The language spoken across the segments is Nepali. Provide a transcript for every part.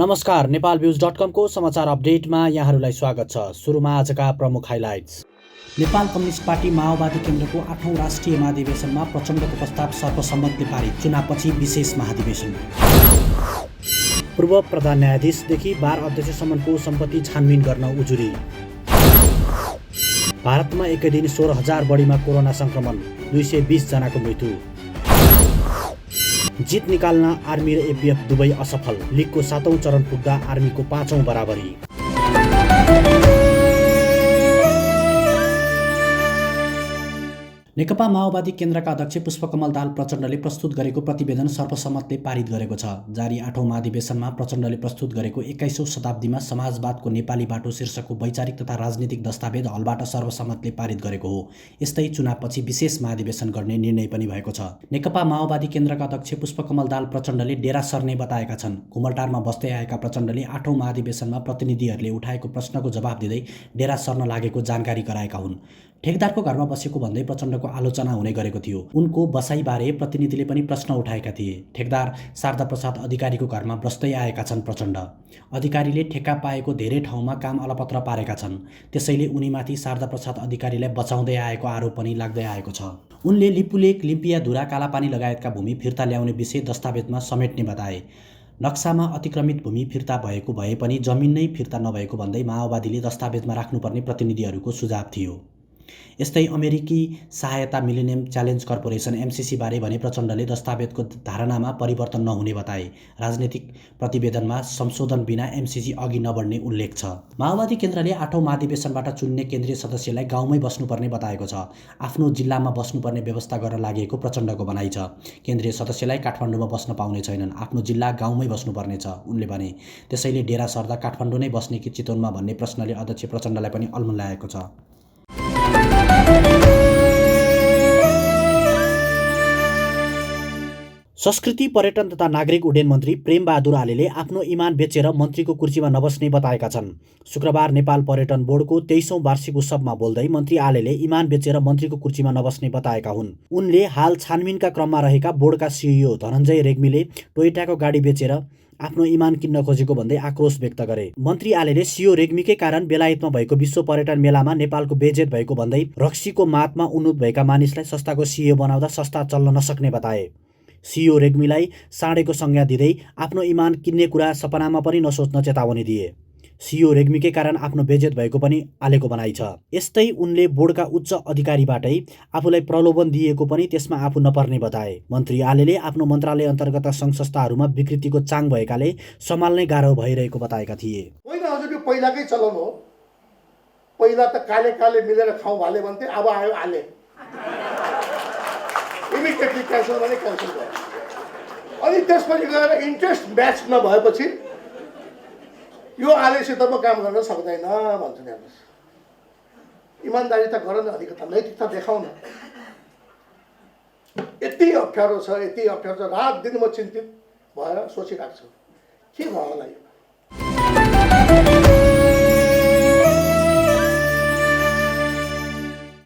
नमस्कार, नेपालभिउज.com को समाचार अपडेटमा यहाँहरूलाई स्वागत छ। सुरुमा आजका प्रमुख हाइलाइट्स। नेपाल कम्युनिस्ट पार्टी माओवादी केन्द्रको 8औं राष्ट्रिय महाधिवेशनमा प्रचण्डको प्रस्ताव सर्वसम्मतले पारित, चुनावपछि विशेष महाधिवेशन। पूर्व प्रधान न्यायाधीशदेखि बार अध्यक्षसम्मको सम्पत्ति छानबिन गर्न उजुरी। भारतमा एकै दिन 16,000 बढीमा कोरोना संक्रमण, 220 जनाको मृत्यु। जित निकाल्न आर्मी र एपीएफ दुवै असफल, लिगको 7औं चरण पुग्दा आर्मीको 5औं बराबरी। नेकपा माओवादी केन्द्रका अध्यक्ष पुष्पकमल दाहाल प्रचण्डले प्रस्तुत गरेको प्रतिवेदन सर्वसम्मतले पारित गरेको छ। जारी 8औं महाधिवेशनमा प्रचण्डले प्रस्तुत गरेको 21औं शताब्दीमा समाजवादको नेपाली बाटो शीर्षकको वैचारिक तथा राजनीतिक दस्तावेज हलबाट सर्वसम्मतले पारित गरेको हो। यस्तै चुनावपछि विशेष महाधिवेशन गर्ने निर्णय पनि भएको छ। नेकपा माओवादी केन्द्रका अध्यक्ष पुष्पकमल दाहाल प्रचण्डले डेरा सर्ने बताएका छन्। कुमलटारमा बस्दै आएका प्रचण्डले 8औं महाधिवेशनमा प्रतिनिधिहरूले उठाएको प्रश्नको जवाब दिँदै डेरा सर्न लागेको जानकारी गराएका हुन्। ठेकदारको घरमा बसेको भन्दै प्रचण्डको आलोचना हुने गरेको थियो। उनको बसाइबारे प्रतिनिधिले पनि प्रश्न उठाएका थिए। ठेकदार शारदा प्रसाद अधिकारीको घरमा बस्दै आएका छन् प्रचण्ड। अधिकारीले ठेक्का पाएको धेरै ठाउँमा काम अलपत्र पारेका छन्। त्यसैले उनीमाथि शारदा प्रसाद अधिकारीलाई बचाउँदै आएको आरोप पनि लाग्दै आएको छ। उनले लिपुलेक, लिम्पियाधुरा, कालापानी लगायतका भूमि फिर्ता ल्याउने विषय दस्तावेजमा समेट्ने बताए। नक्सामा अतिक्रमित भूमि फिर्ता भएको भए पनि जमिन नै फिर्ता नभएको भन्दै माओवादीले दस्तावेजमा राख्नुपर्ने प्रतिनिधिहरूको सुझाव थियो। यस्तै अमेरिकी सहायता मिलेनियम च्यालेन्ज कर्पोरेसन एमसीसी बारे भने प्रचण्डले दस्तावेजको धारणामा परिवर्तन नहुने बताए। राजनीतिक प्रतिवेदनमा संशोधन बिना एमसीसी अघि नबढ्ने उल्लेख छ। माओवादी केन्द्रले 8औं महाधिवेशनबाट चुन्ने केन्द्रीय सदस्यलाई गाउँमै बस्नुपर्ने बताएको छ। आफ्नो जिल्लामा बस्नुपर्ने व्यवस्था गर्न लागेको प्रचण्डको भनाइ छ। केन्द्रीय सदस्यलाई काठमाडौँमा बस्न पाउने छैनन्, आफ्नो जिल्ला गाउँमै बस्नुपर्नेछ उनले भने। त्यसैले डेरा सर्दा काठमाडौँ नै बस्ने कि चितवनमा भन्ने प्रश्नले अध्यक्ष प्रचण्डलाई पनि अल्मल्याएको छ। संस्कृति, पर्यटन तथा नागरिक उड्डयन मन्त्री प्रेमबहादुर आलेले आफ्नो इमान बेचेर मन्त्रीको कुर्सीमा नबस्ने बताएका छन्। शुक्रबार नेपाल पर्यटन बोर्डको 23औं वार्षिक उत्सवमा बोल्दै मन्त्री आलेले इमान बेचेर मन्त्रीको कुर्सीमा नबस्ने बताएका हुन्। उनले हाल छानबिनका क्रममा रहेका बोर्डका सिइओ धनञ्जय रेग्मीले टोयोटाको गाडी बेचेर आफ्नो इमान किन्न खोजेको भन्दै आक्रोश व्यक्त गरे। मन्त्री आलेले सिइओ रेग्मीकै कारण बेलायतमा भएको विश्व पर्यटन मेलामा नेपालको बेइज्जत भएको भन्दै रक्सीको मातमा उन्मुख भएका मानिसलाई संस्थाको सिइओ बनाउँदा संस्था चल्न नसक्ने बताए। सिइओ रेग्मीलाई साँडेको संज्ञा दिँदै आफ्नो इमान किन्ने कुरा सपनामा पनि नसोच्न चेतावनी दिए। सिइओ रेग्मीकै कारण आफ्नो बेइज्जत भएको पनि आलेको भनाइ छ। यस्तै उनले बोर्डका उच्च अधिकारीबाटै आफूलाई प्रलोभन दिएको पनि त्यसमा आफू नपर्ने बताए। मन्त्री आलेले आफ्नो मन्त्रालय अन्तर्गत सङ्घ संस्थाहरूमा विकृतिको चाङ भएकाले सम्हाल्नै गाह्रो भइरहेको बताएका थिए। होइन, हजुर यो पहिलाकै चलन हो। पहिला त काले काले मिलेर खाउँ भाले भन्थे, अब आयो आले, इमिडिएटली क्यान्सल भने क्यान्सल भयो। अनि त्यसपछि गएर इन्ट्रेस्ट म्याच नभएपछि यो आलेसित म काम गर्न सक्दैन भन्छु नि। हेर्नुहोस्, इमान्दारी त गर न, अलिकता नैतिकता देखाउ न। यति अप्ठ्यारो छ, यति अप्ठ्यारो छ, रात दिन म चिन्तित भएर सोचिरहेको छु के भयो होला यो।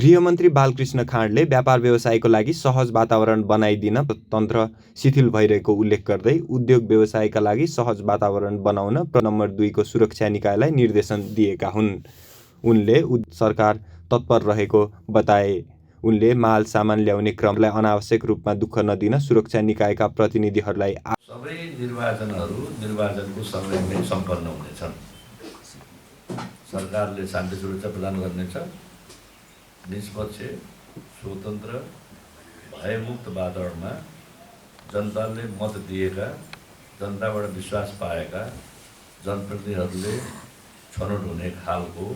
गृहमन्त्री बालकृष्ण खाँडले व्यापार व्यवसायको लागि सहज वातावरण बनाइदिन तन्त्र शिथिल भइरहेको उल्लेख गर्दै उद्योग व्यवसायका लागि सहज वातावरण बनाउन नम्बर 2 को सुरक्षा निकायलाई निर्देशन दिएका हुन्। उनले सरकार तत्पर रहेको बताए। उनले माल सामान ल्याउने क्रमलाई अनावश्यक रूपमा दुःख नदिन सुरक्षा निकायका प्रतिनिधिहरूलाई सबै निर्वाचनहरू निर्वाचनको समयमै सम्पन्न हुनेछन्। सरकारले शान्ति सुरक्षा प्रदान गर्नेछ। निष्पक्ष, स्वतन्त्र, भयमुक्त वातावरणमा जनताले मत दिएका, जनताबाट विश्वास पाएका जनप्रतिनिधिहरूले छनौट हुने खालको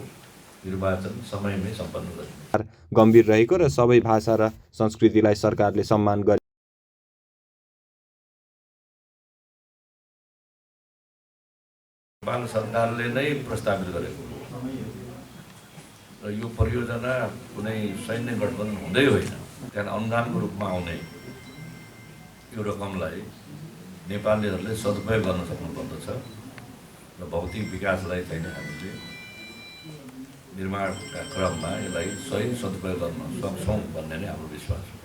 निर्वाचन समयमै सम्पन्न गर्ने गम्भीर रहेको र सबै भाषा र संस्कृतिलाई सरकारले सम्मान गरे। नेपाल सरकारले नै प्रस्तावित गरेको र यो परियोजना कुनै सैन्य गठबन्धन हुँदै होइन। त्यहाँ अनुदानको रूपमा आउने यो रकमलाई नेपालीहरूले सदुपयोग गर्न सक्नुपर्दछ र भौतिक विकासलाई चाहिँ हामीले निर्माणका क्रममा यसलाई सही सदुपयोग गर्न सक्छौँ भन्ने नै हाम्रो विश्वास हो।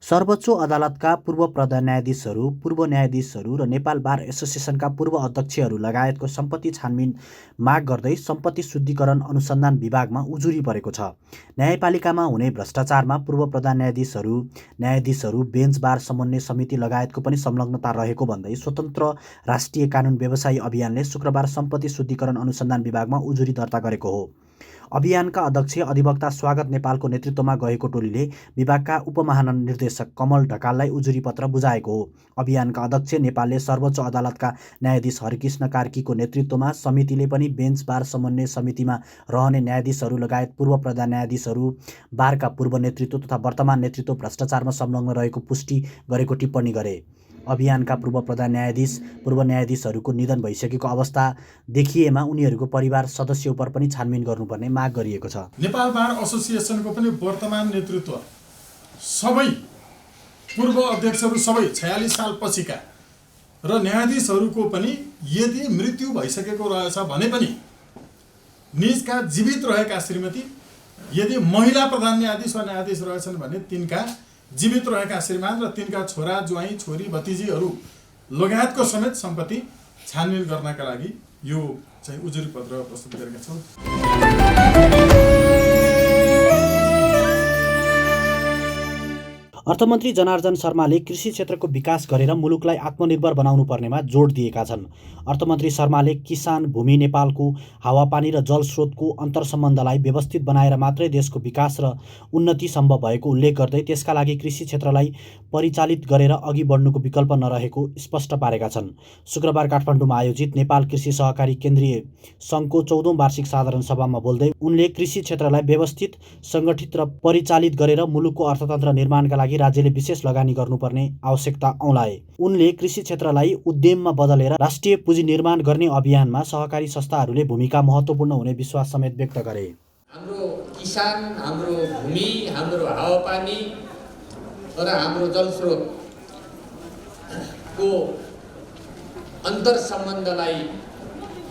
सर्वोच्च अदालतका पूर्व प्रधान न्यायाधीशहरू, पूर्व न्यायाधीशहरू र नेपाल बार एसोसिएसनका पूर्व अध्यक्षहरू लगायतको सम्पत्ति छानबिन माग गर्दै सम्पत्ति शुद्धिकरण अनुसन्धान विभागमा उजुरी परेको छ। न्यायपालिकामा हुने भ्रष्टाचारमा पूर्व प्रधान न्यायाधीशहरू, बेन्च बार समन्वय समिति लगायतको पनि संलग्नता रहेको भन्दै स्वतन्त्र राष्ट्रिय कानुन व्यवसायी अभियानले शुक्रबार सम्पत्ति शुद्धिकरण अनुसन्धान विभागमा उजुरी दर्ता गरेको हो। अभियानका अध्यक्ष अधिवक्ता स्वागत नेपालको नेतृत्वमा गएको टोलीले विभागका उपमहानिर्देशक कमल ढकाललाई उजुरी पत्र बुझाएको हो। अभियानका अध्यक्ष नेपालले सर्वोच्च अदालतका न्यायाधीश हरिकृष्ण कार्कीको नेतृत्वमा समितिले पनि बेन्च बार समन्वय समितिमा रहने न्यायाधीशहरू लगायत पूर्व प्रधान न्यायाधीशहरू, बारका पूर्व नेतृत्व तथा वर्तमान नेतृत्व भ्रष्टाचारमा संलग्न रहेको पुष्टि गरेको टिप्पणी गरे। अभियानका पूर्व प्रधान न्यायाधीश, पूर्व न्यायाधीशहरूको निधन भइसकेको अवस्था देखिएमा उनीहरूको परिवार सदस्य उप पनि छानबिन गर्नुपर्ने माग गरिएको छ। नेपाल बार एसोसिएसनको पनि वर्तमान नेतृत्व सबै पूर्व अध्यक्षहरू सबै 46 साल पछिका र न्यायाधीशहरूको पनि यदि मृत्यु भइसकेको रहेछ भने पनि निजका जीवित रहेका श्रीमती, यदि महिला प्रधान न्यायाधीश वा न्यायाधीश रहेछन् भने तिनका जीवित रहेका श्रीमान र तिनका छोरा, ज्वाइँ, छोरी, भतिजीहरू लगायतको समेत सम्पत्ति छानबिन गर्नका लागि यो चाहिँ उजुरी पत्र प्रस्तुत गरेका छौँ। अर्थमन्त्री जनार्दन शर्माले कृषि क्षेत्रको विकास गरेर मुलुकलाई आत्मनिर्भर बनाउनु पर्नेमा जोड दिएका छन्। अर्थमन्त्री शर्माले किसान, भूमि, नेपालको हावापानी र जलस्रोतको अन्तर्सम्बन्धलाई व्यवस्थित बनाएर मात्रै देशको विकास र उन्नति सम्भव भएको उल्लेख गर्दै त्यसका लागि कृषि क्षेत्रलाई परिचालित गरेर अघि बढ्नुको विकल्प नरहेको स्पष्ट पारेका छन्। शुक्रबार काठमाडौँमा आयोजित नेपाल कृषि सहकारी केन्द्रीय सङ्घको 14औं वार्षिक साधारण सभामा बोल्दै उनले कृषि क्षेत्रलाई व्यवस्थित, सङ्गठित र परिचालित गरेर मुलुकको अर्थतन्त्र निर्माणका लागि राज्यले विशेष लगानी गर्नुपर्ने आवश्यकता औँलाए। उनले कृषि क्षेत्रलाई उद्यममा बदलेर राष्ट्रिय पुँजी निर्माण गर्ने अभियानमा सहकारी संस्थाहरूले भूमिका महत्त्वपूर्ण हुने विश्वास समेत व्यक्त गरे। हाम्रो किसान, हाम्रो भूमि, हाम्रो हावापानी र हाम्रो जलस्रोतको अन्तर सम्बन्धलाई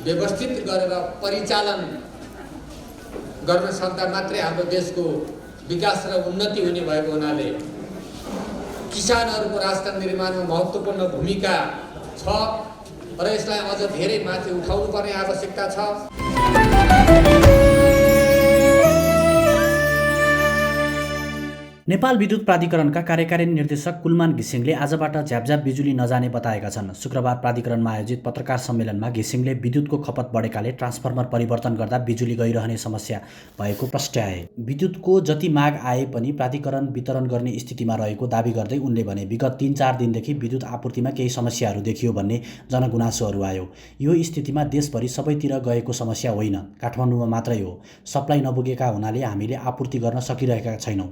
व्यवस्थित गरेर परिचालन गर्न सक्दा मात्रै हाम्रो देशको विकास र उन्नति हुने भएको हुनाले किसानहरूको राष्ट्र निर्माणमा महत्त्वपूर्ण भूमिका छ र यसलाई अझ धेरै माथि उठाउनुपर्ने आवश्यकता छ। नेपाल विद्युत प्राधिकरणका कार्यकारी निर्देशक कुलमान घिसिङले आजबाट झ्यापझ्याप बिजुली नजाने बताएका छन्। शुक्रबार प्राधिकरणमा आयोजित पत्रकार सम्मेलनमा घिसिङले विद्युतको खपत बढेकाले ट्रान्सफर्मर परिवर्तन गर्दा बिजुली गइरहने समस्या भएको प्रस्ट्याए। विद्युतको जति माग आए पनि प्राधिकरण वितरण गर्ने स्थितिमा रहेको दावी गर्दै उनले भने विगत 3-4 दिनदेखि विद्युत आपूर्तिमा केही समस्याहरू देखियो भन्ने जनगुनासोहरू आयो। यो स्थितिमा देशभरि सबैतिर गएको समस्या होइन, काठमाडौँमा मात्रै हो। सप्लाई नपुगेका हुनाले हामीले आपूर्ति गर्न सकिरहेका छैनौँ।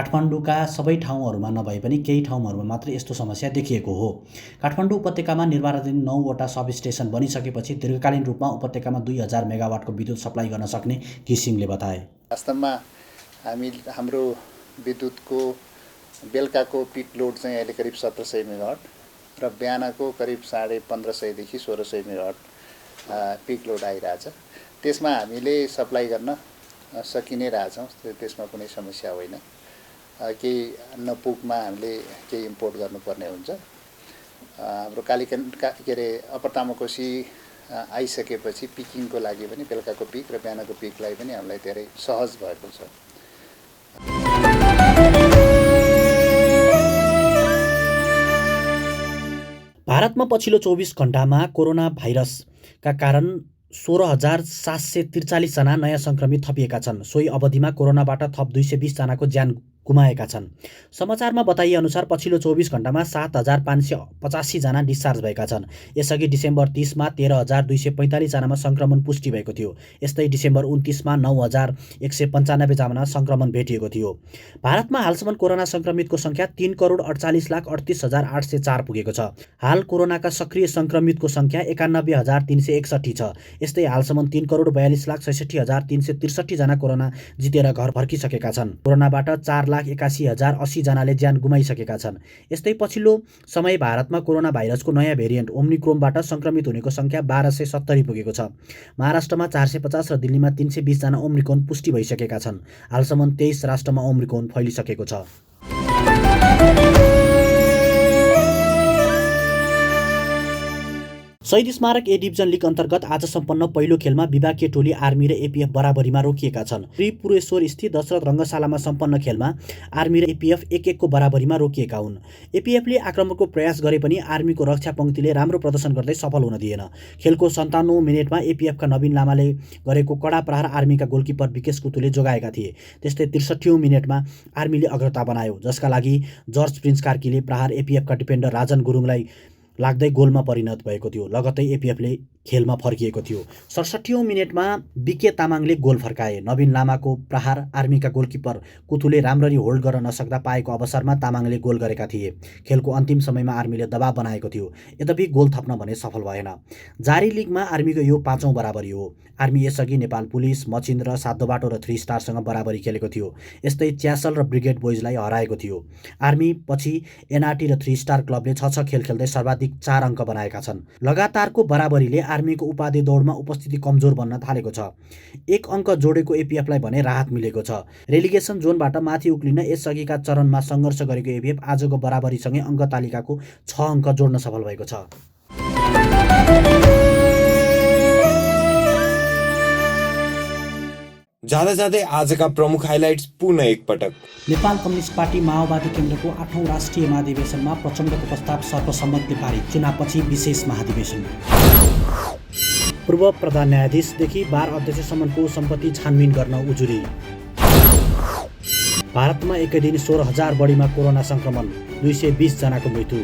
काठमाडौँका सबै ठाउँहरूमा नभए पनि केही ठाउँहरूमा मात्र यस्तो समस्या देखिएको हो। काठमाडौँ उपत्यकामा निर्माणाधीन 9वटा सब स्टेसन बनिसकेपछि दीर्घकालीन रूपमा उपत्यकामा 2000 मेगावाटको विद्युत सप्लाई गर्न सक्ने घिसिङले बताए। वास्तवमा हाम्रो विद्युतको बेलुकाको पिक लोड चाहिँ अहिले करिब 1700 मेगावाट र बिहानको करिब 1550 देखि 1600 मेगावाट पिक लोड आइरहेछ। त्यसमा हामीले सप्लाई गर्न सकिने रहेछौँ, त्यसमा कुनै समस्या होइन। केही नपुगमा हामीले केही इम्पोर्ट गर्नुपर्ने हुन्छ। हाम्रो अप्पर तामाकोसी आइसकेपछि पिकिङको लागि पनि बेलुकाको पिक र बिहानको पिकलाई पनि हामीलाई धेरै सहज भएको छ। भारतमा पछिल्लो 24 घण्टामा कोरोना भाइरसका कारण 16,743 जना नयाँ सङ्क्रमित थपिएका छन्। सोही अवधिमा कोरोनाबाट थप 220 जनाको ज्यान गुमाएका छन्। समाचारमा बताइए अनुसार पछिल्लो 24 घण्टामा 7,585 जना डिस्चार्ज भएका छन्। यसअघि डिसेम्बर 30 मा 13,245 जनामा सङ्क्रमण पुष्टि भएको थियो। यस्तै डिसेम्बर 29 मा 9,195 जना सङ्क्रमण भेटिएको थियो। भारतमा हालसम्म कोरोना सङ्क्रमितको सङ्ख्या 3,48,38,804 पुगेको छ। हाल कोरोनाका सक्रिय सङ्क्रमितको सङ्ख्या 91,361 छ। यस्तै हालसम्म 3,42,66,363 जना कोरोना जितेर घर फर्किसकेका छन्। कोरोनाबाट 4,81,080 जनाले ज्यान गुमाइसकेका छन्। यस्तै पछिल्लो समय भारतमा कोरोना भाइरसको नयाँ भेरिएन्ट ओम्निक्रोनबाट सङ्क्रमित हुनेको सङ्ख्या 1270 पुगेको छ। महाराष्ट्रमा 450 र दिल्लीमा 320 जना ओम्निक्रोन पुष्टि भइसकेका छन्। हालसम्म 23 राष्ट्रमा ओम्निक्रोन फैलिसकेको छ। शहीद स्मारक ए डिभिजन लिग अन्तर्गत आज सम्पन्न पहिलो खेलमा विभागीय टोली आर्मी र एपीएफ बराबरीमा रोकिएका छन्। त्रिपुरेश्वर स्थित दशरथ रङ्गशालामा सम्पन्न खेलमा आर्मी र एपीएफ 1-1 को बराबरीमा रोकिएका हुन्। एपीएफले आक्रमणको प्रयास गरे पनि आर्मीको रक्षा पङ्क्तिले राम्रो प्रदर्शन गर्दै सफल हुन दिएन। खेलको 57औं मिनेटमा एपीएफका नवीन लामाले गरेको कडा प्रहार आर्मीका गोलकिपर विकेश कुतुले जोगाएका थिए। त्यस्तै 63औं मिनेटमा आर्मीले अग्रता बनायो, जसका लागि जर्ज प्रिन्स कार्कीले प्रहार एपीएफका डिफेन्डर राजन गुरुङलाई लाग्दै गोलमा परिणत भएको थियो। लगत्तै एपीएफले खेलमा फर्किएको थियो। 67औं मिनेटमा बीके तामाङले गोल फर्काए। नवीन लामाको प्रहार आर्मीका गोलकिपर कुतुले राम्ररी होल्ड गर्न नसक्दा पाएको अवसरमा तामाङले गोल गरेका थिए। खेलको अन्तिम समयमा आर्मीले दबाव बनाएको थियो, यद्यपि गोल थप्न भने सफल भएन। जारी लिगमा आर्मीको यो 5औं बराबरी हो। आर्मी यसअघि नेपाल पुलिस, मचिन्द्र, सातोबाटो र 3 स्टारसँग बराबरी खेलेको थियो। यस्तै च्यासल र ब्रिगेड बोइजलाई हराएको थियो। आर्मी पछि एनआरटी र 3 स्टार क्लबले 6-6 खेल खेल्दै सर्वाधिक 4 अङ्क बनाएका छन्। लगातारको बराबरीले आर्मीको उपाधि दौडमा उपस्थिति कमजोर बन्न थालेको छ। 1 अङ्क जोडेको एपीएफलाई भने राहत मिलेको छ। रेलिगेसन जोनबाट माथि उक्लिन यसअघिका चरणमा सङ्घर्ष गरेको एपीएफ आजको बराबरीसँगै अङ्क तालिकाको 6 अङ्क जोड्न सफल भएको छ। जाँदै आजका प्रमुख हाइलाइट्स पुनः एकपटक। नेपाल कम्युनिस्ट पार्टी माओवादी केन्द्रको 8औं राष्ट्रिय महाधिवेशनमा प्रचण्डको प्रस्ताव सर्वसम्मतले पारित। चुनावपछि विशेष महाधिवेशन। पूर्व प्रधान न्यायाधीशदेखि बार अध्यक्षसम्मको सम्पत्ति छानबिन गर्न उजुरी। भारतमा एकै दिन 16,000 बढीमा कोरोना संक्रमण, 220 जनाको मृत्यु।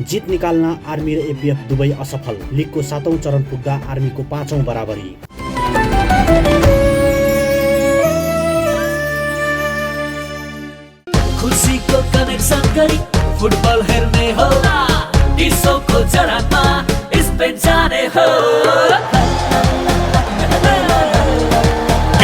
जित निकाल्न आर्मी र एपीएफ दुवै असफल। लिगको 7औं चरण पुग्दा आर्मीको 5औं बराबरी। खुसीको कनेक्सन गरी फुटबल हेर्ने होला, डिसोको जडानमा स्पेन जाने हो।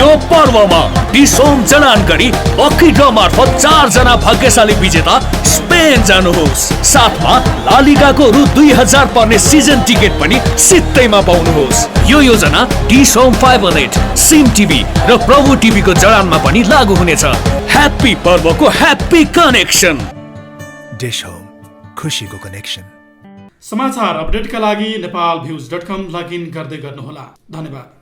यो पर्वमा डिसोम जडान गरी लकी ड्र मार्फत 4 जना भाग्यशाली विजेता स्पेन जानुहोस्। साथमा लालिगाको रु 2000 पर्ने सिजन टिकट पनि सित्तैमा पाउनुहोस्। यो योजना डिसोम फाइबर नेट, सिम टिभी र प्रभु टिभीको जडानमा पनि लागू हुनेछ। ह्याप्पी पर्वको ह्याप्पी कनेक्सन। डिश होम, खुसीको कनेक्सन। समाचार अपडेटका लागि नेपालभ्युज.com लगइन गर्दै गर्नुहोला। धन्यवाद।